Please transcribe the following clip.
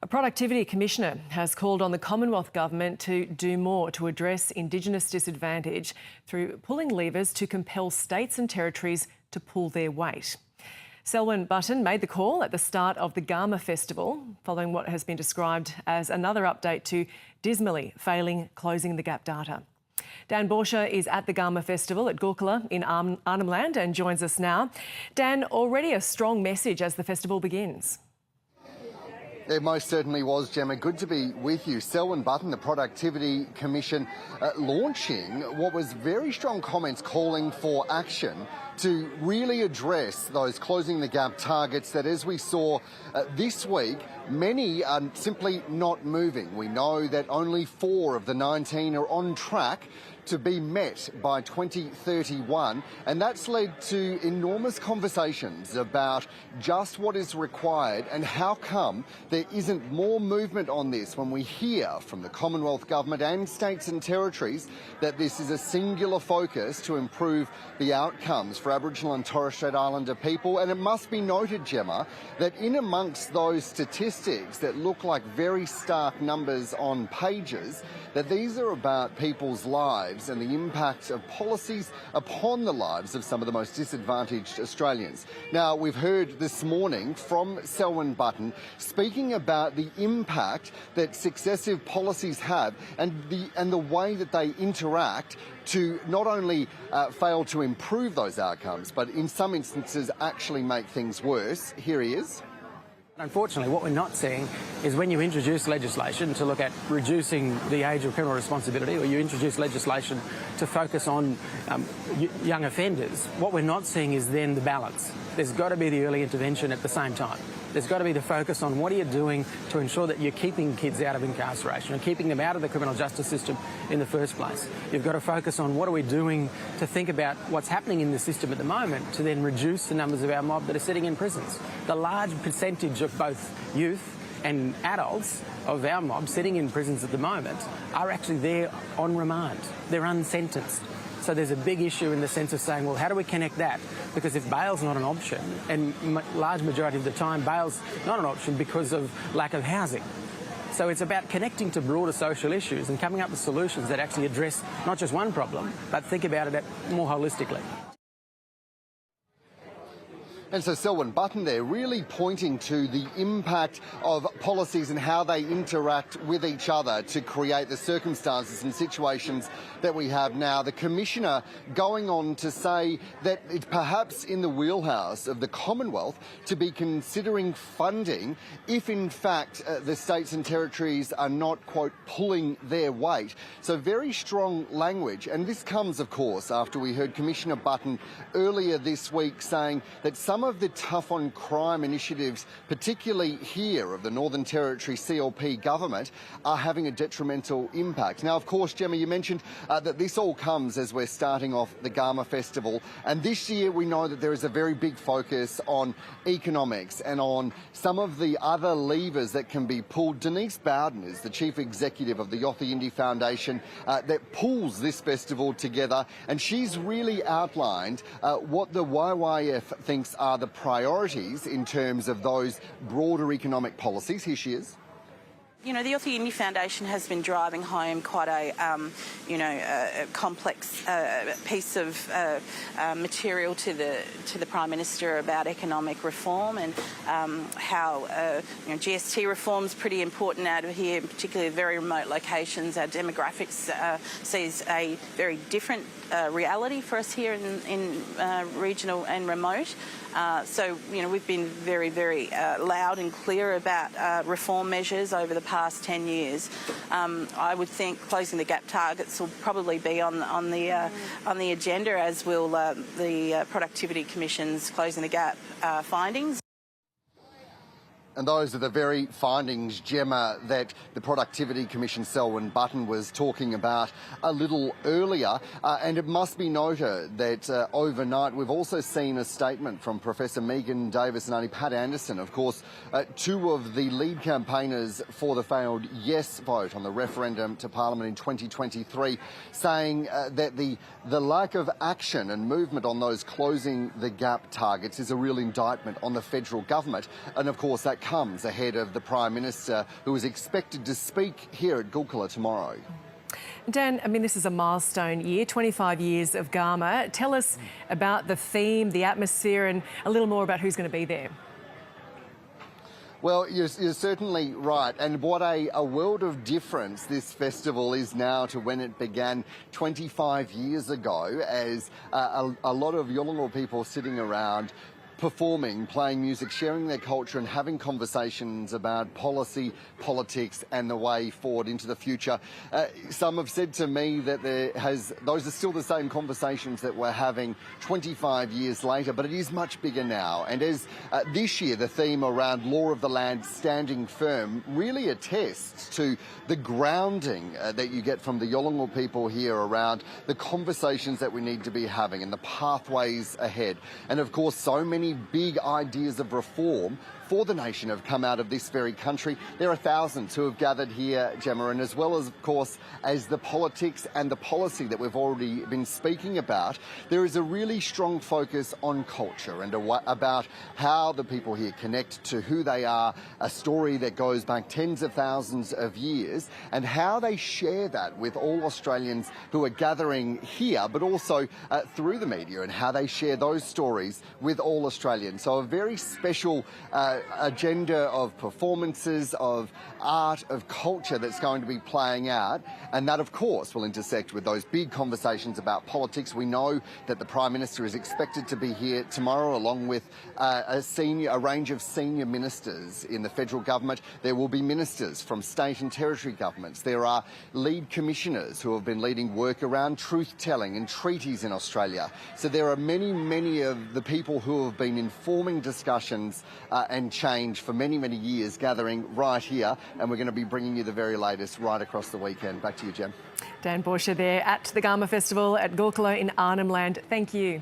A productivity commissioner has called on the Commonwealth Government to do more to address Indigenous disadvantage through pulling levers to compel states and territories to pull their weight. Selwyn Button made the call at the start of the Garma festival, following what has been described as another update to dismally failing closing the gap data. Dan Borscher is at the Garma festival at Gulkula in Arnhem Land and joins us now. Dan, already a strong message as the festival begins. It most certainly was, Gemma. Good to be with you. Selwyn Button, the Productivity Commission, launching what was very strong comments calling for action to really address those closing the gap targets that, as we saw this week, many are simply not moving. We know that only 4 of the 19 are on track to be met by 2031, and that's led to enormous conversations about just what is required and how come there isn't more movement on this when we hear from the Commonwealth Government and states and territories that this is a singular focus to improve the outcomes for Aboriginal and Torres Strait Islander people. And it must be noted, Gemma, that in amongst those statistics that look like very stark numbers on pages, that these are about people's lives and the impact of policies upon the lives of some of the most disadvantaged Australians. Now, we've heard this morning from Selwyn Button speaking about the impact that successive policies have and the way that they interact to not only fail to improve those outcomes, but in some instances actually make things worse. Here he is. Unfortunately, what we're not seeing is when you introduce legislation to look at reducing the age of criminal responsibility, or you introduce legislation to focus on young offenders, what we're not seeing is then the balance. There's got to be the early intervention at the same time. There's got to be the focus on what are you doing to ensure that you're keeping kids out of incarceration and keeping them out of the criminal justice system in the first place. You've got to focus on what are we doing to think about what's happening in the system at the moment to then reduce the numbers of our mob that are sitting in prisons. The large percentage of both youth and adults of our mob sitting in prisons at the moment are actually there on remand. They're unsentenced. So there's a big issue in the sense of saying, well, how do we connect that? Because if bail's not an option, and large majority of the time bail's not an option because of lack of housing. So it's about connecting to broader social issues and coming up with solutions that actually address not just one problem, but think about it more holistically. And so Selwyn Button there really pointing to the impact of policies and how they interact with each other to create the circumstances and situations that we have now. The Commissioner going on to say that it's perhaps in the wheelhouse of the Commonwealth to be considering funding if in fact the states and territories are not, quote, pulling their weight. So very strong language. And this comes, of course, after we heard Commissioner Button earlier this week saying that some of the tough on crime initiatives, particularly here of the Northern Territory CLP government, are having a detrimental impact. Now, of course, Gemma, you mentioned that this all comes as we're starting off the Garma Festival. And this year we know that there is a very big focus on economics and on some of the other levers that can be pulled. Denise Bowden is the Chief Executive of the Yothu Yindi Foundation that pulls this festival together. And she's really outlined what the YYF thinks are the priorities in terms of those broader economic policies. Here she is. You know, the Yothu Yindi Foundation has been driving home quite a complex piece of material to the Prime Minister about economic reform and how GST reform is pretty important out of here, particularly very remote locations. Our demographics sees a very different reality for us here in regional and remote. So, we've been very, very loud and clear about reform measures over the past 10 years. I would think closing the gap targets will probably be on the agenda, as will the Productivity Commission's closing the gap findings. And those are the very findings, Gemma, that the Productivity Commission Selwyn Button was talking about a little earlier. And it must be noted that overnight we've also seen a statement from Professor Megan Davis and Aunty Pat Anderson, of course, 2 of the lead campaigners for the failed yes vote on the referendum to Parliament in 2023, saying that the lack of action and movement on those closing the gap targets is a real indictment on the federal government. And of course that comes ahead of the Prime Minister, who is expected to speak here at Gulkula tomorrow. Dan, I mean, this is a milestone year, 25 years of Garma. Tell us about the theme, the atmosphere, and a little more about who's going to be there. Well, you're certainly right. And what a world of difference this festival is now to when it began 25 years ago, as a lot of Yolngu people sitting around performing, playing music, sharing their culture and having conversations about policy, politics and the way forward into the future. Some have said to me that those are still the same conversations that we're having 25 years later, but it is much bigger now. And as this year the theme around law of the land standing firm really attests to the grounding that you get from the Yolngu people here around the conversations that we need to be having and the pathways ahead. And of course, so many big ideas of reform for the nation have come out of this very country. There are thousands who have gathered here, Gemma, and as well as, of course, as the politics and the policy that we've already been speaking about, there is a really strong focus on culture and about how the people here connect to who they are, a story that goes back tens of thousands of years, and how they share that with all Australians who are gathering here, but also through the media, and how they share those stories with all Australians. So a very special agenda of performances, of art, of culture that's going to be playing out, and that of course will intersect with those big conversations about politics. We know that the Prime Minister is expected to be here tomorrow along with a range of senior ministers in the federal government. There will be ministers from state and territory governments. There are lead commissioners who have been leading work around truth-telling and treaties in Australia. So there are many of the people who have been informing discussions and change for many years gathering right here, and we're going to be bringing you the very latest right across the weekend. Back to you, Jem. Dan Borscher there at the Garma Festival at Gulkula in Arnhem Land. Thank you.